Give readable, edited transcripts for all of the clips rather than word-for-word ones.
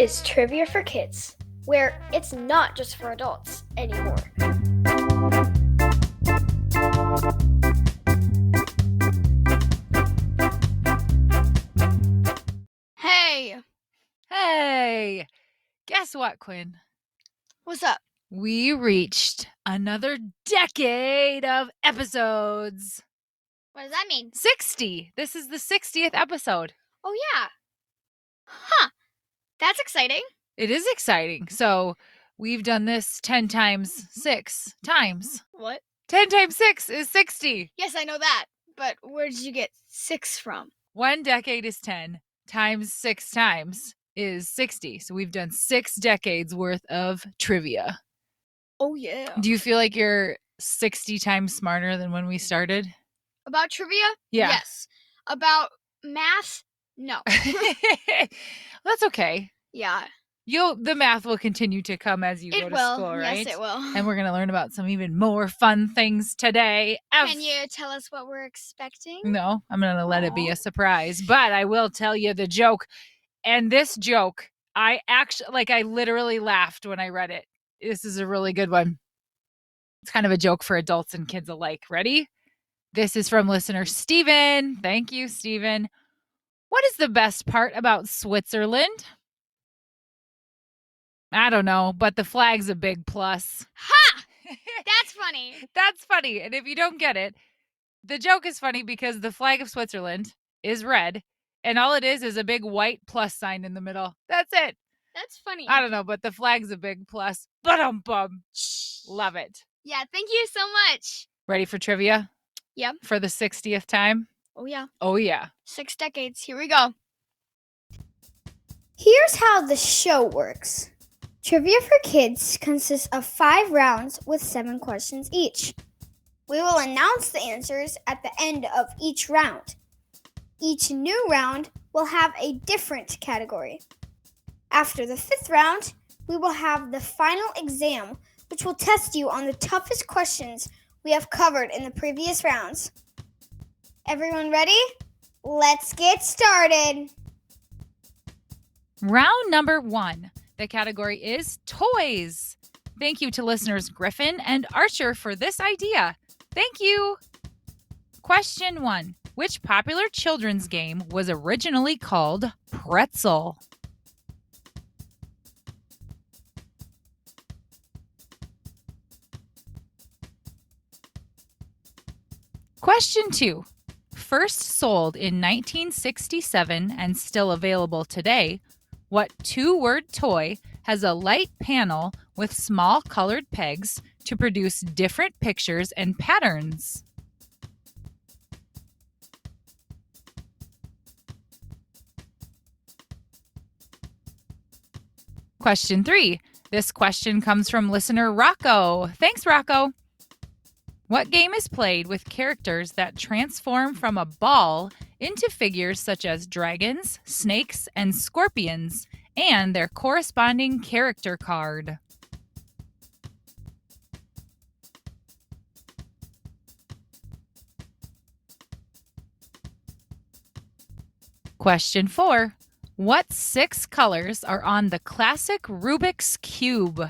is Trivia for Kids, where it's not just for adults anymore. Hey! Guess what, Quinn? What's up? We reached another decade of episodes. What does that mean? 60. This is the 60th episode. Oh, yeah. Huh. That's exciting. It is exciting. So we've done this 10 times 6 times. What? 10 times 6 is 60. Yes, I know that. But where did you get 6 from? 1 decade is 10 times 6 times is 60. So we've done 6 decades worth of trivia. Oh, yeah. Do you feel like you're 60 times smarter than when we started? About trivia? Yeah. Yes. About math? No. That's okay. Yeah. The math will continue to come as you go to school, right? Yes, it will. And we're going to learn about some even more fun things today. Can you tell us what we're expecting? No, I'm going to let it be a surprise. But I will tell you the joke. And this joke, I literally laughed when I read it. This is a really good one. It's kind of a joke for adults and kids alike. Ready? This is from listener Steven. Thank you, Steven. What is the best part about Switzerland? I don't know, but the flag's a big plus. Ha! That's funny. That's funny. And if you don't get it, the joke is funny because the flag of Switzerland is red, and all it is a big white plus sign in the middle. That's it. That's funny. I don't know, but the flag's a big plus. Ba-dum-bum. Love it. Yeah, thank you so much. Ready for trivia? Yep. For the 60th time? Oh, yeah. Oh, yeah. 6 decades. Here we go. Here's how the show works. Trivia for Kids consists of 5 rounds with 7 questions each. We will announce the answers at the end of each round. Each new round will have a different category. After the 5th round, we will have the final exam, which will test you on the toughest questions we have covered in the previous rounds. Everyone ready? Let's get started. Round number 1. The category is toys. Thank you to listeners Griffin and Archer for this idea. Thank you. Question 1. Which popular children's game was originally called Pretzel? Question 2. First sold in 1967 and still available today, what 2-word toy has a light panel with small colored pegs to produce different pictures and patterns? Question 3. This question comes from listener Rocco. Thanks, Rocco. What game is played with characters that transform from a ball into figures such as dragons, snakes, and scorpions, and their corresponding character card? Question 4. What 6 colors are on the classic Rubik's Cube?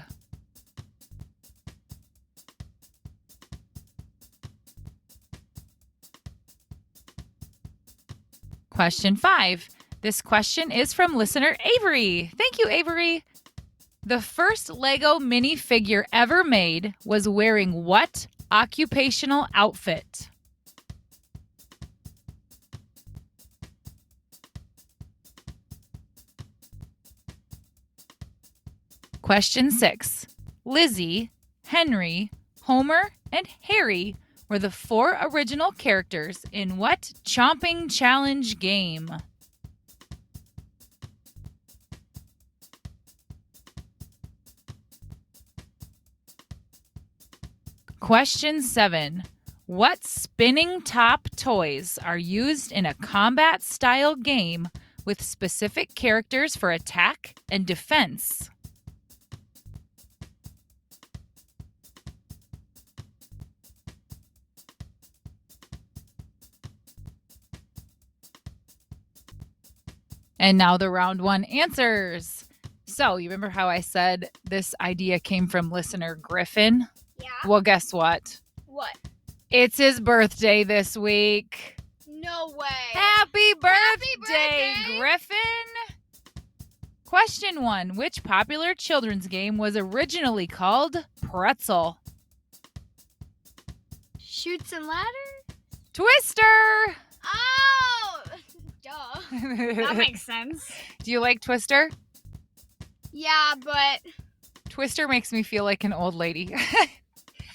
Question 5. This question is from listener Avery. Thank you, Avery. The first Lego minifigure ever made was wearing what occupational outfit? Question 6. Lizzie, Henry, Homer, and Harry were the 4 original characters in what chomping challenge game? Question 7. What spinning top toys are used in a combat-style game with specific characters for attack and defense? And now the round 1 answers. So, you remember how I said this idea came from listener Griffin? Yeah. Well, guess what? What? It's his birthday this week. No way. Happy birthday, birthday! Griffin! Question 1. Which popular children's game was originally called Pretzel? Shoots and ladders? Twister! Oh! Duh. That makes sense. Do you like Twister? Yeah, but... Twister makes me feel like an old lady.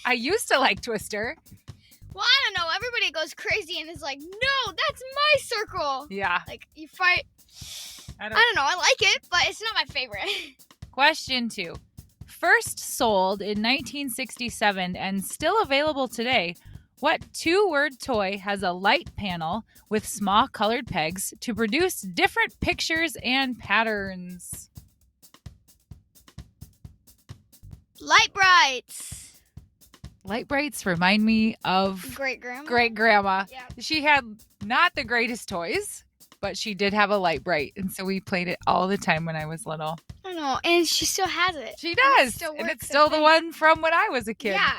I used to like Twister. Well, I don't know. Everybody goes crazy and is like, no, that's my circle. Yeah. Like, you fight... I I don't know. I like it, but it's not my favorite. Question 2. First sold in 1967 and still available today, what 2-word toy has a light panel with small colored pegs to produce different pictures and patterns? Light brights. Light brights remind me of Great grandma. great grandma. Yeah. She had not the greatest toys, but she did have a light bright, and so we played it all the time when I was little. I know, and she still has it. She does, still and works, it's still I the think. one from when I was a kid. Yeah.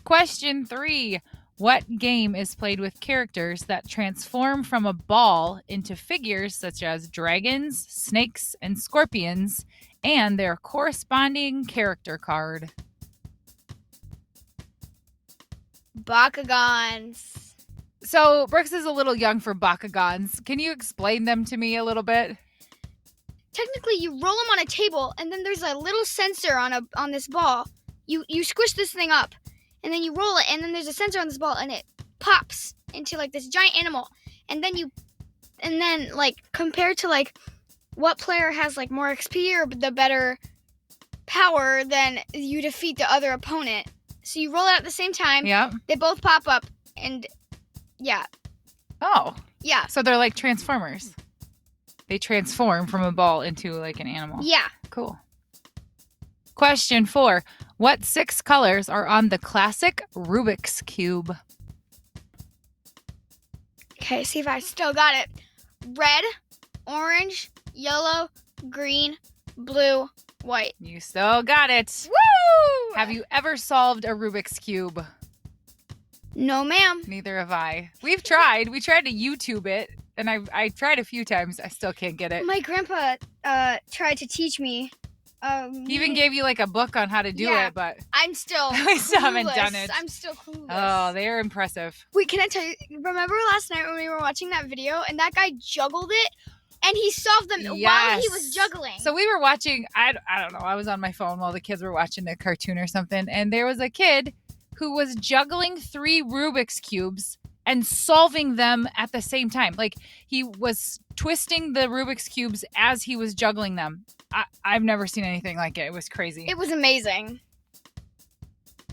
Question 3. What game is played with characters that transform from a ball into figures such as dragons, snakes, and scorpions, and their corresponding character card? Bakugans. So, Brooks is a little young for Bakugans. Can you explain them to me a little bit? Technically, you roll them on a table, and then there's a little sensor on this ball. You squish this thing up, and then you roll it, and then there's a sensor on this ball, and it pops into like this giant animal. And then like compared to like what player has like more XP or the better power, then you defeat the other opponent. So you roll it at the same time. Yeah. They both pop up, and yeah. Oh, Yeah. so they're like Transformers. They transform from a ball into like an animal. Yeah. Cool. Question 4. What 6 colors are on the classic Rubik's Cube? Okay, see if I still got it. Red, orange, yellow, green, blue, white. You still got it. Woo! Have you ever solved a Rubik's Cube? No, ma'am. Neither have I. We've tried. We tried to YouTube it, and I tried a few times. I still can't get it. My grandpa tried to teach me. He even gave you like a book on how to do Yeah. it, but I'm still We still haven't clueless. done it. I'm still clueless. oh, they're impressive. Wait, can I tell you? Remember last night when we were watching that video and that guy juggled it and he solved them while he Yes. was juggling? So we were watching, I don't know, I was on my phone while the kids were watching a cartoon or something, and there was a kid who was juggling 3 Rubik's Cubes and solving them at the same time. Like, he was twisting the Rubik's Cubes as he was juggling them. I've never seen anything like it. It was crazy. It was amazing.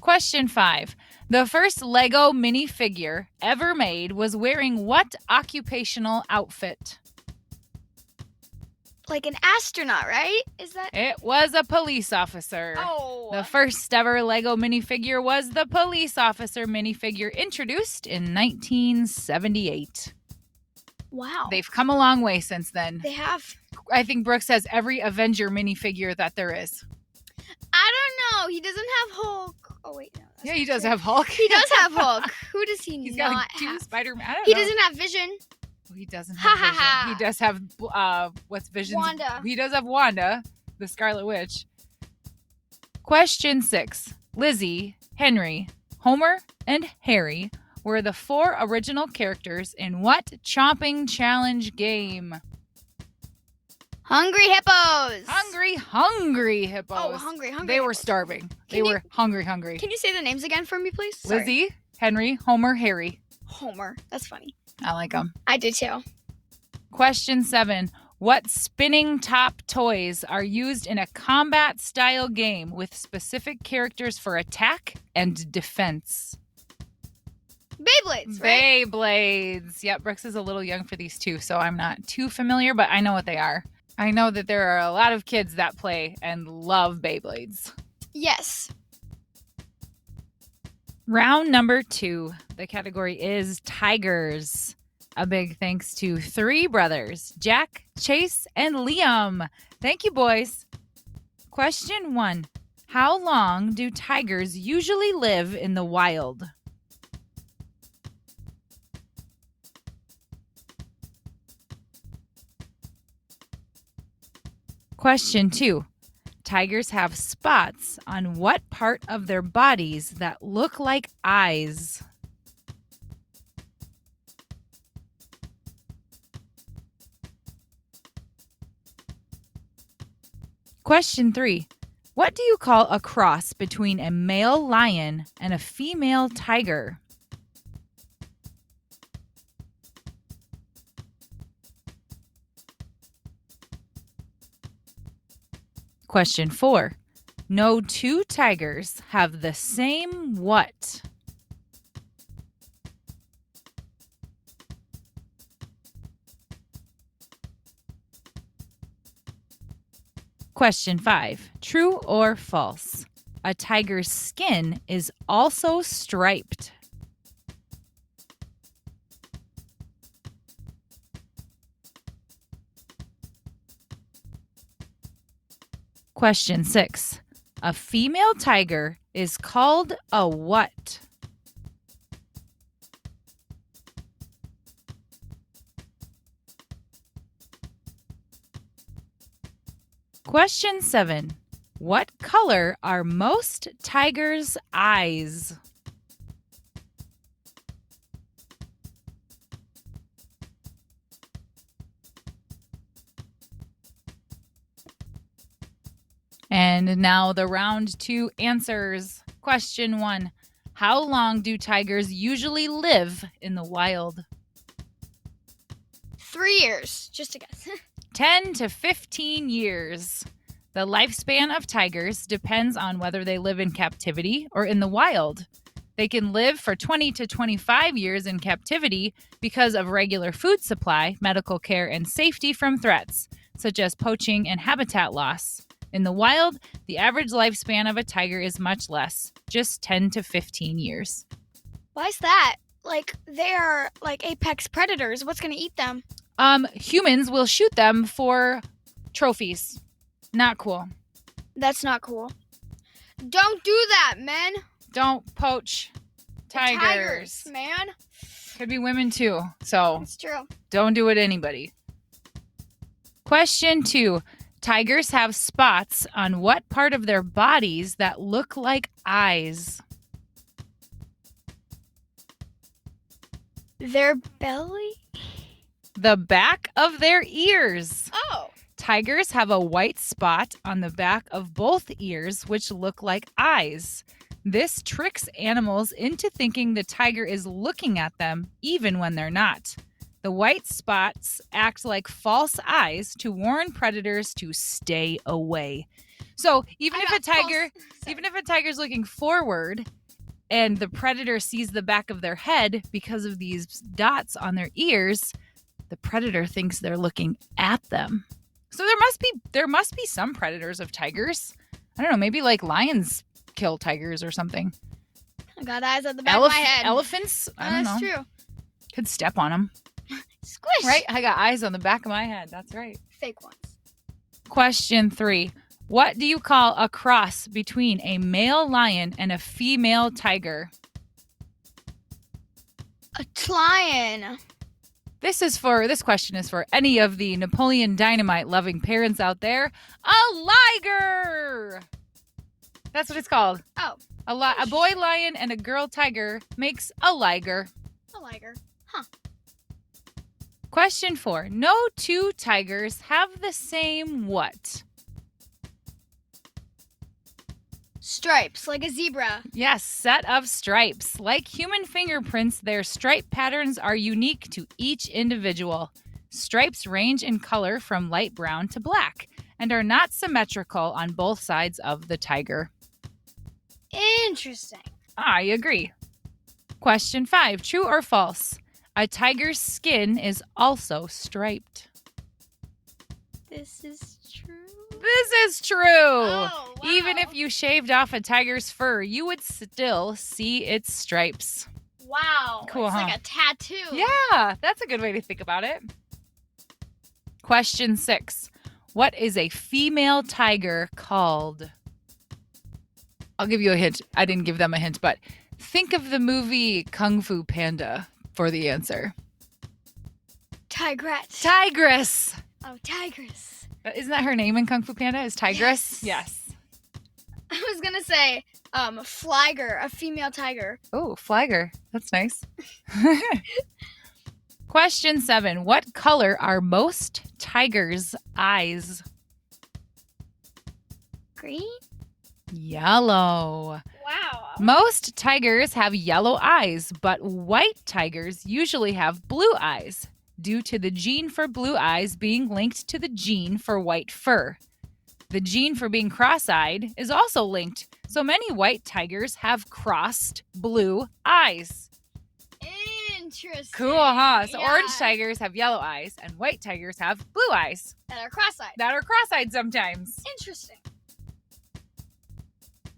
Question 5. The first Lego minifigure ever made was wearing what occupational outfit? Like an astronaut, right? Is that? It was a police officer. Oh. The first ever Lego minifigure was the police officer minifigure introduced in 1978. Wow. They've come a long way since then. They have. I think Brooks has every Avenger minifigure that there is. I don't know. He doesn't have Hulk. Oh, wait. No. that's Yeah, he not does true. have Hulk. He does have Hulk. Who does he He's not got like 2 have? Spider-Man. I don't He know. doesn't have Vision. Well, he doesn't Ha, have ha, Vision. ha. He does have what's Vision's? Wanda. He does have Wanda, the Scarlet Witch. Question 6. Lizzie, Henry, Homer, and Harry were the 4 original characters in what chomping challenge game? Hungry Hippos. Hungry hippos. Oh, hungry. They were Hippos. starving. They Can you- were hungry. Can you say the names again for me, please? Sorry. Lizzie, Henry, Homer, Harry. Homer. That's funny. I like them. I do too. Question 7. What spinning top toys are used in a combat style game with specific characters for attack and defense? Beyblades, right? Beyblades. Yep, Brooks is a little young for these too, so I'm not too familiar, but I know what they are. I know that there are a lot of kids that play and love Beyblades. Yes. Round number 2. The category is tigers. a big thanks to 3 brothers, Jack, Chase, and Liam. Thank you, boys. Question 1. How long do tigers usually live in the wild? Question 2. Tigers have spots on what part of their bodies that look like eyes? Question 3. What do you call a cross between a male lion and a female tiger? Question 4. No 2 tigers have the same what? Question 5. True or false? A tiger's skin is also striped. Question 6. A female tiger is called a what? Question 7. What color are most tigers' eyes? And now the round 2 answers. Question 1. How long do tigers usually live in the wild? 3 years, just a guess. 10 to 15 years. The lifespan of tigers depends on whether they live in captivity or in the wild. They can live for 20 to 25 years in captivity because of regular food supply, medical care, and safety from threats, such as poaching and habitat loss. In the wild, the average lifespan of a tiger is much less, just 10 to 15 years. Why is that? Like, they are like apex predators. What's going to eat them? Humans will shoot them for trophies. Not cool. That's not cool. Don't do that, men. Don't poach tigers. Man. Could be women too, so That's true. don't do it, anybody. Question 2. Tigers have spots on what part of their bodies that look like eyes? Their belly? The back of their ears. Oh. Tigers have a white spot on the back of both ears, which look like eyes. This tricks animals into thinking the tiger is looking at them, even when they're not. The white spots act like false eyes to warn predators to stay away. So even if a tiger's looking forward and the predator sees the back of their head because of these dots on their ears, the predator thinks they're looking at them. So there must be some predators of tigers. I don't know, maybe like lions kill tigers or something. I got eyes on the back of my head. Elephants? I don't know. That's true. Could step on them. Squish. Right? I got eyes on the back of my head. That's right. Fake ones. Question 3. What do you call a cross between a male lion and a female tiger? A lion. This question is for any of the Napoleon Dynamite loving parents out there. A liger! That's what it's called. Oh. A boy lion and a girl tiger makes a liger. A liger. Huh. Question 4. No 2 tigers have the same what? Stripes, like a zebra. Yes, set of stripes. Like human fingerprints, their stripe patterns are unique to each individual. Stripes range in color from light brown to black and are not symmetrical on both sides of the tiger. Interesting. I agree. Question 5. True or false? A tiger's skin is also striped. This is true. This is true. Oh, wow. Even if you shaved off a tiger's fur, you would still see its stripes. Wow. Cool, it's huh? like a tattoo. Yeah, that's a good way to think about it. Question 6. What is a female tiger called? I'll give you a hint. I didn't give them a hint, but think of the movie Kung Fu Panda for the answer. Tigress. Tigress. Oh, tigress. Isn't that her name in Kung Fu Panda? Is Tigress? Yes. I was gonna say, Fliger, a female tiger. Oh, Flagger. That's nice. Question 7. What color are most tigers' eyes? Green? Yellow. Wow. Most tigers have yellow eyes, but white tigers usually have blue eyes, due to the gene for blue eyes being linked to the gene for white fur. The gene for being cross-eyed is also linked, so many white tigers have crossed blue eyes. Interesting. Cool, huh? So Yeah. orange tigers have yellow eyes, and white tigers have blue eyes That are cross-eyed. that are cross-eyed sometimes. Interesting.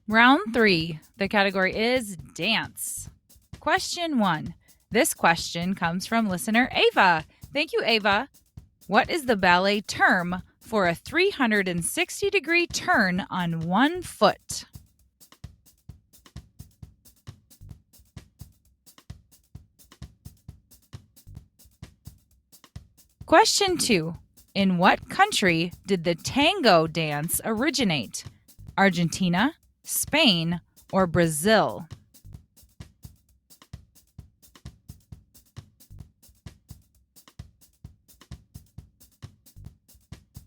Round 3. The category is dance. Question 1. This question comes from listener Ava. Thank you, Ava. What is the ballet term for a 360-degree turn on one foot? Question 2. In what country did the tango dance originate? Argentina, Spain, or Brazil?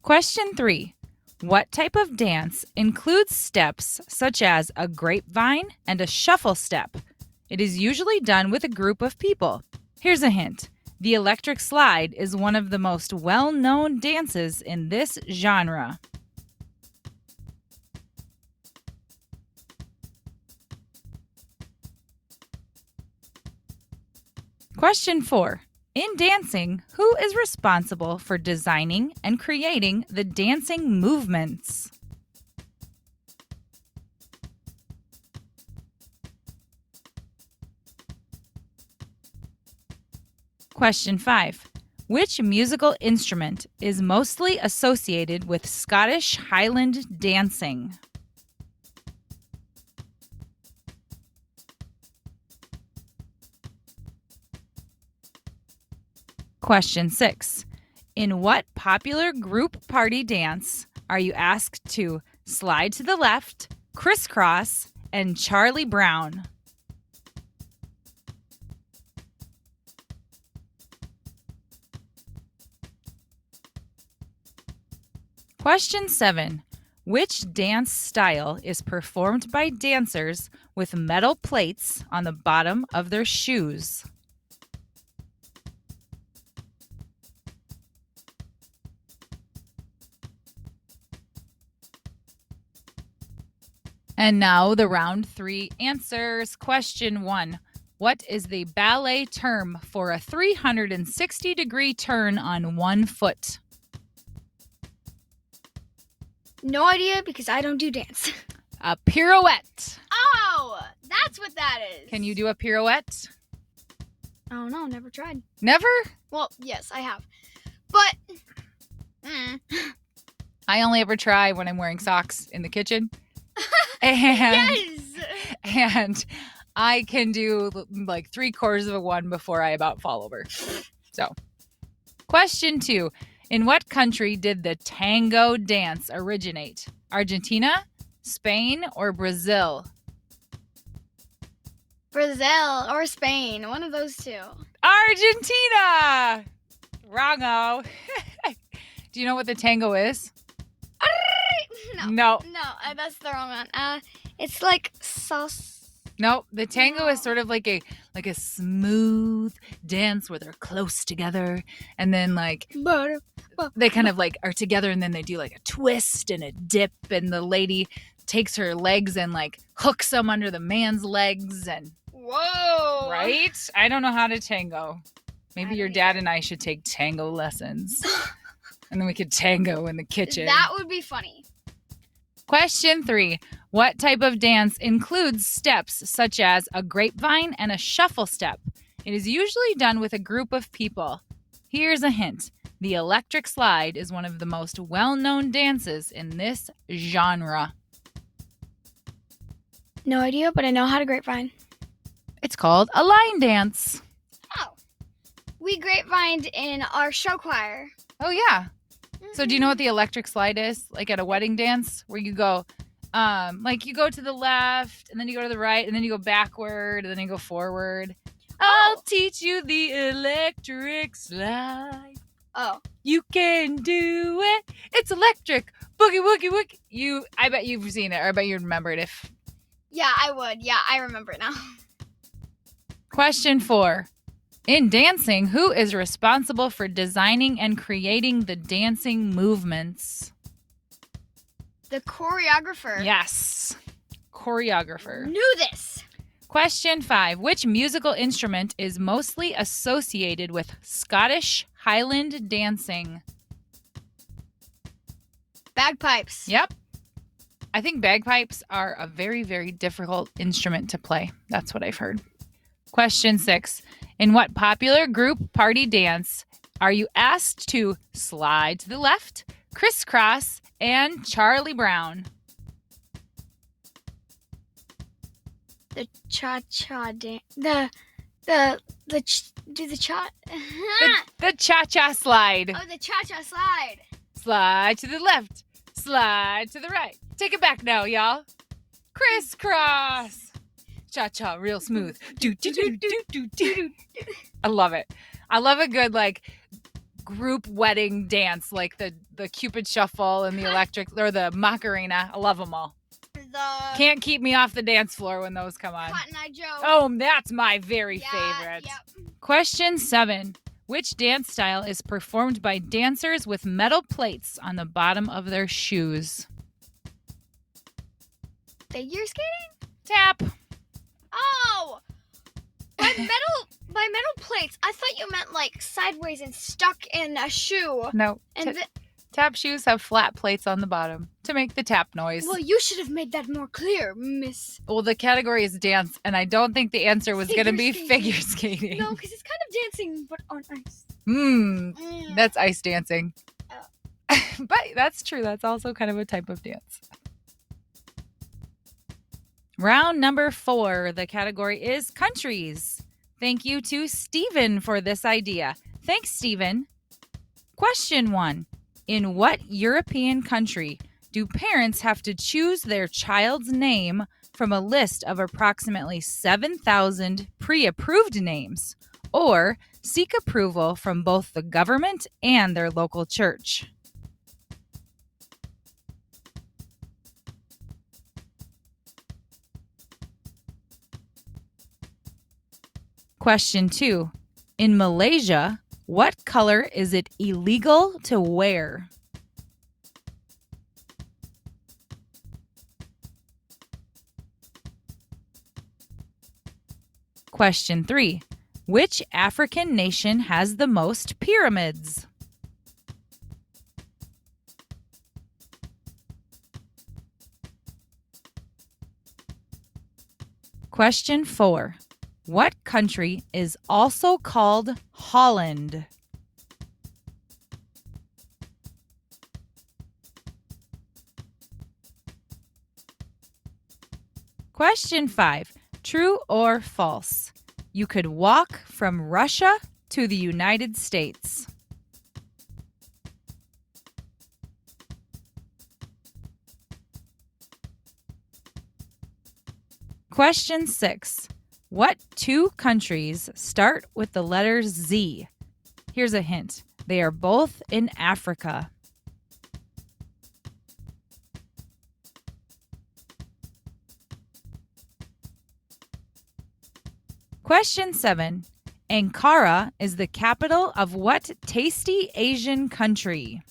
Question 3. What type of dance includes steps such as a grapevine and a shuffle step? It is usually done with a group of people. Here's a hint. The electric slide is one of the most well-known dances in this genre. Question 4. In dancing, who is responsible for designing and creating the dancing movements? Question 5. Which musical instrument is mostly associated with Scottish Highland dancing? Question 6. In what popular group party dance are you asked to slide to the left, crisscross, and Charlie Brown? Question 7. Which dance style is performed by dancers with metal plates on the bottom of their shoes? And now the round 3 answers. Question 1. What is the ballet term for a 360-degree turn on one foot? No idea because I don't do dance. A pirouette. Oh, that's what that is. Can you do a pirouette? Oh no, never tried. Never? Well, yes, I have. But I only ever try when I'm wearing socks in the kitchen. yes. And I can do like 3/4 of a one before I about fall over. So, question 2. In what country did the tango dance originate? Argentina, Spain, or Brazil? Brazil or Spain, one of those two. Argentina! Wrongo. Do you know what the tango is? No. That's the wrong one. It's like sauce. No, the tango is sort of like a smooth dance where they're close together, and then like they kind of like are together, and then they do like a twist and a dip, and the lady takes her legs and like hooks them under the man's legs, and whoa, right? I don't know how to tango. Maybe your dad and I should take tango lessons, and then we could tango in the kitchen. That would be funny. Question 3. What type of dance includes steps such as a grapevine and a shuffle step? It is usually done with a group of people. Here's a hint. The electric slide is one of the most well-known dances in this genre. No idea, but I know how to grapevine. It's called a line dance. Oh. We grapevined in our show choir. Oh, yeah. So do you know what the electric slide is? Like at a wedding dance where you go, you go to the left and then you go to the right and then you go backward and then you go forward. I'll teach you the electric slide. Oh. You can do it. It's electric. Boogie, woogie, woogie. I bet you've seen it, or I bet you remember it if... Yeah, I would. Yeah, I remember it now. Question 4. In dancing, who is responsible for designing and creating the dancing movements? The choreographer. Yes. Choreographer. Knew this. Question 5. Which musical instrument is mostly associated with Scottish Highland dancing? Bagpipes. Yep. I think bagpipes are a very, very difficult instrument to play. That's what I've heard. Question 6. In what popular group party dance are you asked to slide to the left, crisscross, and Charlie Brown? The cha-cha dance. Do the cha. The cha-cha slide. Oh, the cha-cha slide. Slide to the left, slide to the right. Take it back now, y'all. Crisscross. Cha-cha, real smooth. Do, do, do, do, do, do. I love it. I love a good, group wedding dance, like the Cupid Shuffle and the electric, or the Macarena. I love them all. Can't keep me off the dance floor when those come on. Cotton Eye Joe. Oh, that's my very favorite. Yep. Question 7. Which dance style is performed by dancers with metal plates on the bottom of their shoes? Figure skating? Tap. Oh! By metal plates. I thought you meant sideways and stuck in a shoe. No. And Tap shoes have flat plates on the bottom to make the tap noise. well, you should have made that more clear, miss. Well, the category is dance, and I don't think the answer was going to be Figure figure skating. No, because it's kind of dancing, but on ice. That's ice dancing. Oh. But that's true. That's also kind of a type of dance. Round number 4. The category is countries. Thank you to Stephen for this idea. Thanks, Stephen. Question 1. In what European country do parents have to choose their child's name from a list of approximately 7,000 pre-approved names, or seek approval from both the government and their local church? Question 2. In Malaysia, what color is it illegal to wear? Question 3. Which African nation has the most pyramids? Question 4. What country is also called Holland? Question 5. True or false? You could walk from Russia to the United States. Question 6. What 2 countries start with the letter Z? Here's a hint. They are both in Africa. Question 7. Ankara is the capital of what tasty Asian country?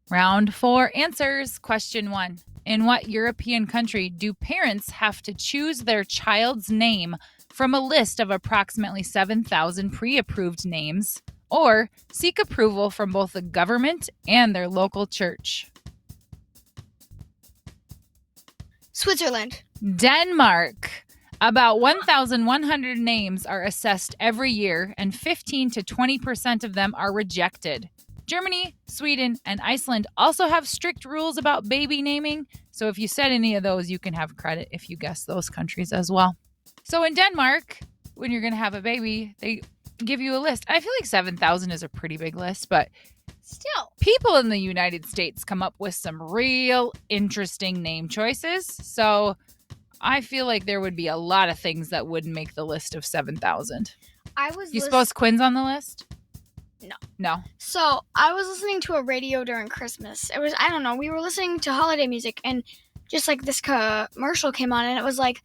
Round 4 answers. Question 1. In what European country do parents have to choose their child's name from a list of approximately 7,000 pre-approved names, or seek approval from both the government and their local church? Switzerland. Denmark. About 1,100 names are assessed every year, and 15 to 20% of them are rejected. Germany, Sweden, and Iceland also have strict rules about baby naming, so if you said any of those, you can have credit if you guess those countries as well. So in Denmark, when you're going to have a baby, they give you a list. I feel like 7,000 is a pretty big list, but Still. people in the United States come up with some real interesting name choices, so I feel like there would be a lot of things that wouldn't make the list of 7,000. You suppose Quinn's on the list? No. So I was listening to a radio during Christmas. It was, I don't know, we were listening to holiday music, and just like this commercial came on, and it was like,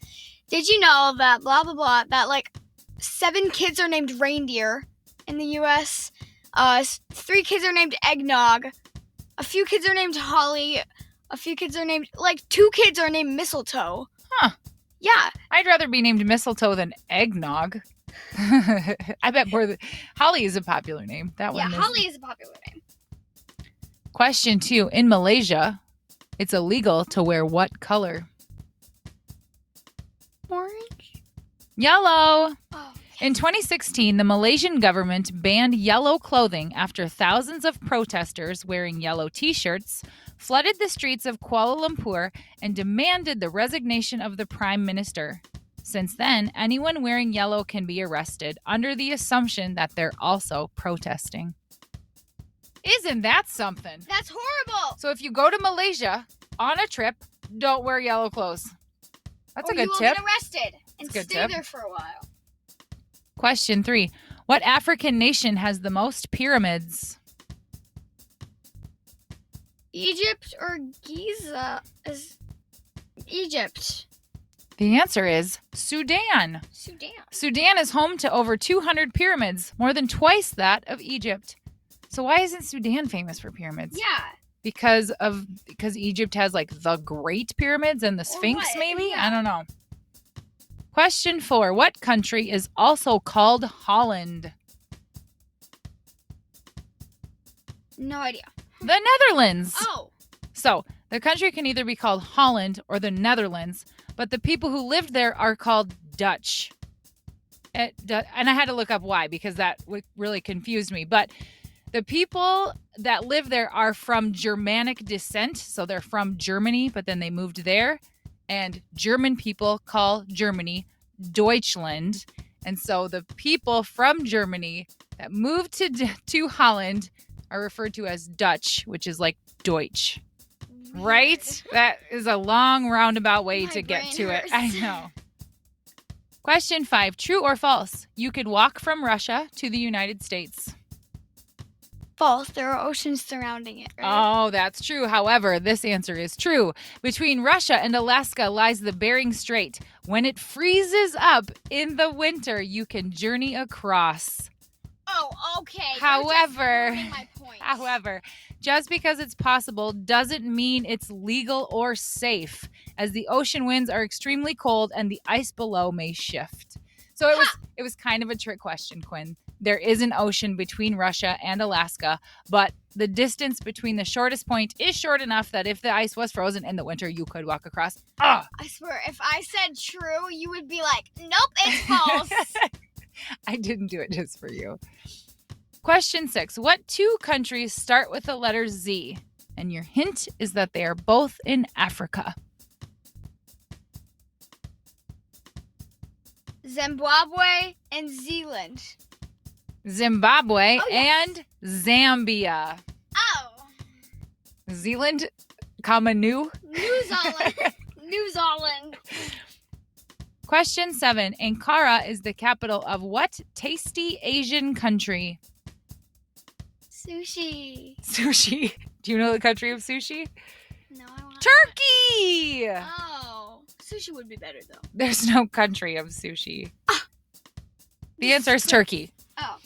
did you know that blah, blah, blah, that like 7 kids are named reindeer in the U.S., 3 kids are named eggnog, a few kids are named holly, a few kids are named, like 2 kids are named mistletoe. Huh. Yeah. I'd rather be named mistletoe than eggnog. I bet Holly is a popular name. Holly is a popular name. Question 2. In Malaysia, it's illegal to wear what color? Orange? Yellow. Oh. In 2016, the Malaysian government banned yellow clothing after thousands of protesters wearing yellow t-shirts flooded the streets of Kuala Lumpur and demanded the resignation of the prime minister. Since then, anyone wearing yellow can be arrested under the assumption that they're also protesting. Isn't that something? That's horrible. So if you go to Malaysia on a trip, don't wear yellow clothes. That's a good you will tip. get arrested and That's a good stay tip. there for a while. Question 3. What African nation has the most pyramids? Egypt or Giza? Is Egypt. The answer is Sudan. Sudan is home to over 200 pyramids, more than twice that of Egypt. So why isn't Sudan famous for pyramids? Yeah. Because Egypt has like the Great Pyramids and the Sphinx, what? maybe? Yeah. I don't know. Question 4. What country is also called Holland? No idea. The Netherlands. Oh. So the country can either be called Holland or the Netherlands, but the people who lived there are called Dutch. And I had to look up why, because that really confused me. But the people that live there are from Germanic descent. So they're from Germany, but then they moved there. And German people call Germany Deutschland. And so the people from Germany that moved to Holland are referred to as Dutch, which is like Deutsch. Right? That is a long roundabout way My to get brain to it. hurts. I know. Question 5. True or false? You could walk from Russia to the United States. False. There are oceans surrounding it, right? Oh, that's true. However, this answer is true. Between Russia and Alaska lies the Bering Strait. When it freezes up in the winter, you can journey across. Oh, okay. However, my point. just because it's possible doesn't mean it's legal or safe, as the ocean winds are extremely cold and the ice below may shift. So it was kind of a trick question, Quinn. There is an ocean between Russia and Alaska, but the distance between the shortest point is short enough that if the ice was frozen in the winter, you could walk across. I swear, if I said true, you would be like, nope, it's false. I didn't do it just for you. Question 6. What 2 countries start with the letter Z? And your hint is that they are both in Africa. Zimbabwe and Zealand. Zimbabwe Oh, yes. and Zambia. Oh. Zealand, New. New Zealand. New Zealand. Question 7. Ankara is the capital of what tasty Asian country? Sushi. Sushi. Do you know the country of sushi? No, I want Turkey! Oh. Sushi would be better, though. There's no country of sushi. The answer is Turkey. Oh.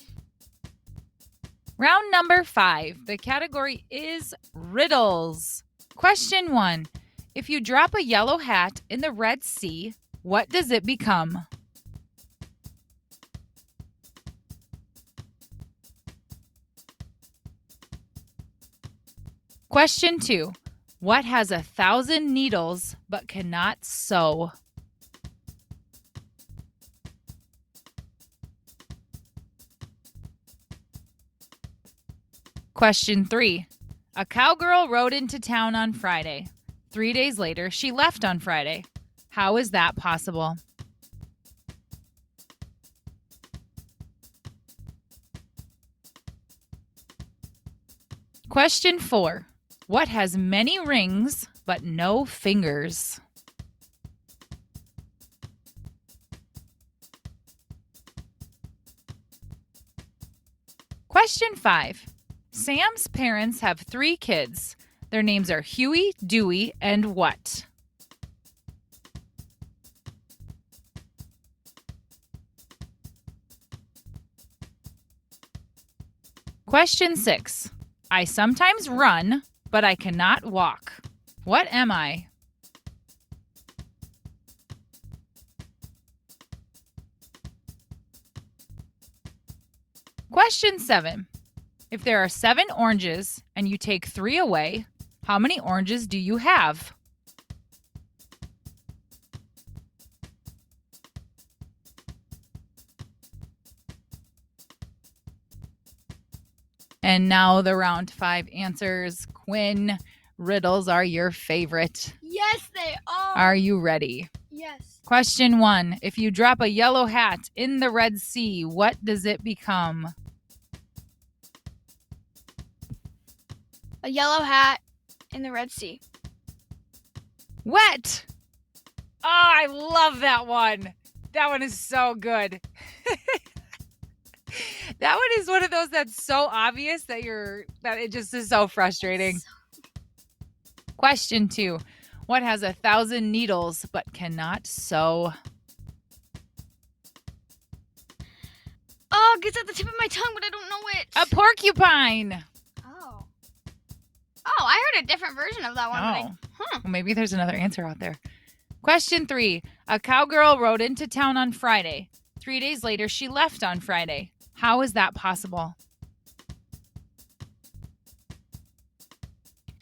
Round number 5. The category is riddles. Question 1. If you drop a yellow hat in the Red Sea, what does it become? Question 2. What has 1,000 needles but cannot sew? Question 3. A cowgirl rode into town on Friday. 3 days later, she left on Friday. How is that possible? Question 4. What has many rings but no fingers? Question 5. Sam's parents have 3 kids. Their names are Huey, Dewey, and what? Question 6. I sometimes run, but I cannot walk. What am I? Question 7. If there are 7 oranges and you take 3 away, how many oranges do you have? And now the round 5 answers. Quinn, riddles are your favorite. Yes, they are. Are you ready? Yes. Question 1. If you drop a yellow hat in the Red Sea, what does it become? A yellow hat in the Red Sea. Wet. Oh, I love that one. That one is so good. That one is one of those that's so obvious that it just is so frustrating. Question 2. What has 1,000 needles but cannot sew? Oh, it's at the tip of my tongue, but I don't know it. A porcupine. Oh, I heard a different version of that one. Oh. Well, maybe there's another answer out there. Question 3. A cowgirl rode into town on Friday. 3 days later, she left on Friday. How is that possible?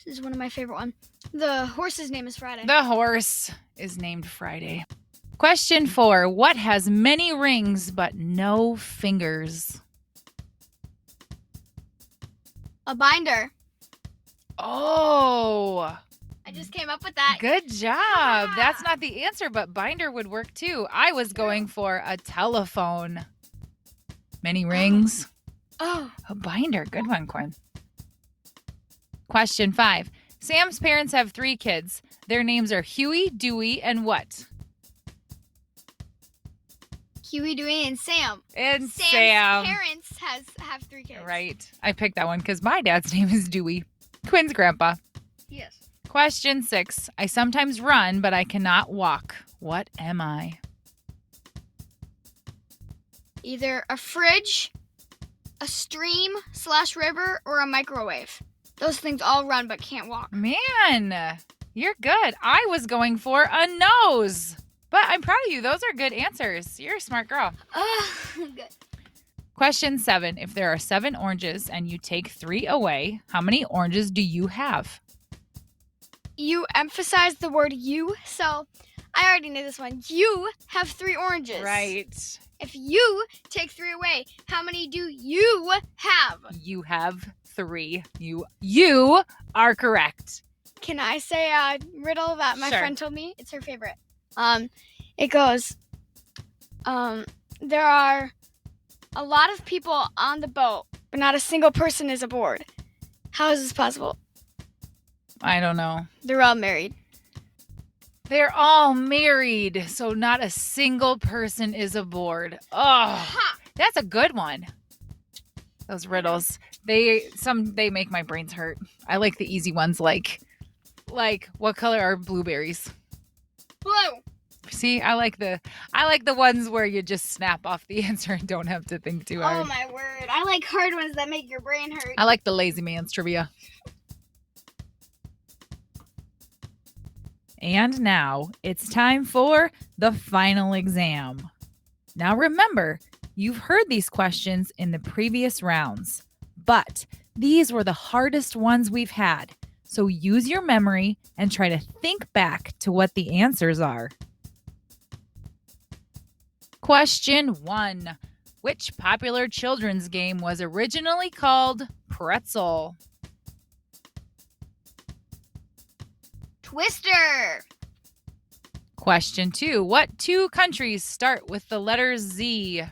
This is one of my favorite ones. The horse's name is Friday. The horse is named Friday. Question 4. What has many rings but no fingers? A binder. Oh, I just came up with that. good job. Yeah. That's not the answer, but binder would work too. I was going for a telephone. Many rings. Oh. A binder. Good one, Quinn. Question 5. Sam's parents have 3 kids. Their names are Huey, Dewey, and what? Huey, Dewey, and Sam. And Sam's Sam. parents have 3 kids. Right. I picked that one because my dad's name is Dewey. Quinn's grandpa. Yes. Question 6. I sometimes run, but I cannot walk. What am I? Either a fridge, a stream/river, or a microwave. Those things all run but can't walk. Man, you're good. I was going for a nose. But I'm proud of you. Those are good answers. You're a smart girl. Good. Question 7. If there are 7 oranges and you take 3 away, how many oranges do you have? You emphasized the word you, so I already knew this one. You have 3 oranges. Right. If you take 3 away, how many do you have? You have 3. You are correct. Can I say a riddle that my Sure. friend told me? It's her favorite. It goes, there are a lot of people on the boat, but not a single person is aboard. How is this possible? I don't know. They're all married. They're all married, so not a single person is aboard. Oh, Ha! that's a good one. Those riddles, they make my brains hurt. I like the easy ones, like what color are blueberries? Blue. See, I like the ones where you just snap off the answer and don't have to think too hard. Oh my word. I like hard ones that make your brain hurt. I like the lazy man's trivia. And now it's time for the final exam. Now remember, you've heard these questions in the previous rounds, but these were the hardest ones we've had. So use your memory and try to think back to what the answers are. Question 1. Which popular children's game was originally called Pretzel? Twister. Question 2. What 2 countries start with the letter Z?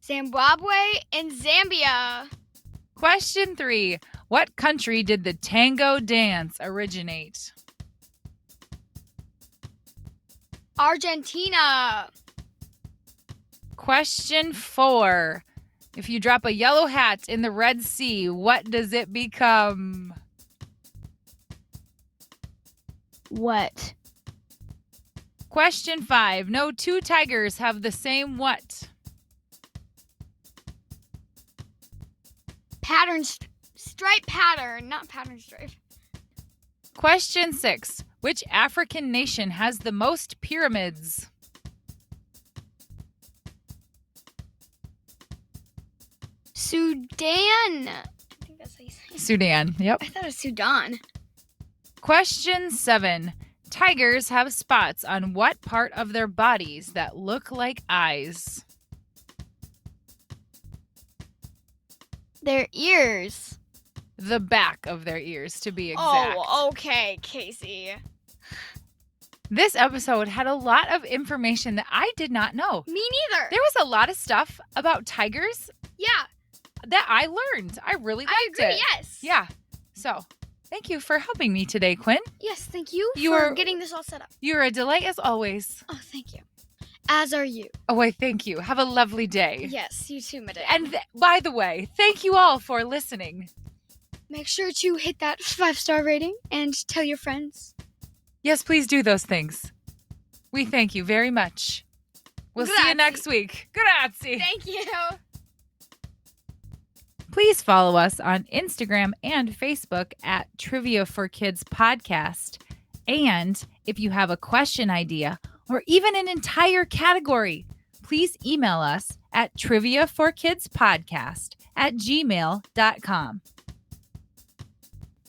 Zimbabwe and Zambia. Question 3. What country did the tango dance originate? Argentina. Question 4. If you drop a yellow hat in the Red Sea, what does it become? What? Question 5. No 2 tigers have the same what? Stripe pattern, not pattern stripe. Question 6. Which African nation has the most pyramids? Sudan. I think that's how you say it. Sudan. Yep. I thought it was Sudan. Question 7. Tigers have spots on what part of their bodies that look like eyes? Their ears. The back of their ears, to be exact. Oh, okay, Casey. This episode had a lot of information that I did not know. Me neither. There was a lot of stuff about tigers Yeah, that I learned. I really liked I agree. it. Yes. Yeah. So, thank you for helping me today, Quinn. Yes, thank you You for are- getting this all set up. You're a delight as always. Oh, thank you. As are you. Oh, why, thank you. Have a lovely day. Yes, you too, madam. And by the way, thank you all for listening. Make sure to hit that 5-star rating and tell your friends. Yes, please do those things. We thank you very much. We'll see you Grazie. next week. Grazie. Thank you. Please follow us on Instagram and Facebook at Trivia for Kids Podcast. And if you have a question idea or even an entire category, please email us at triviaforkidspodcast@gmail.com.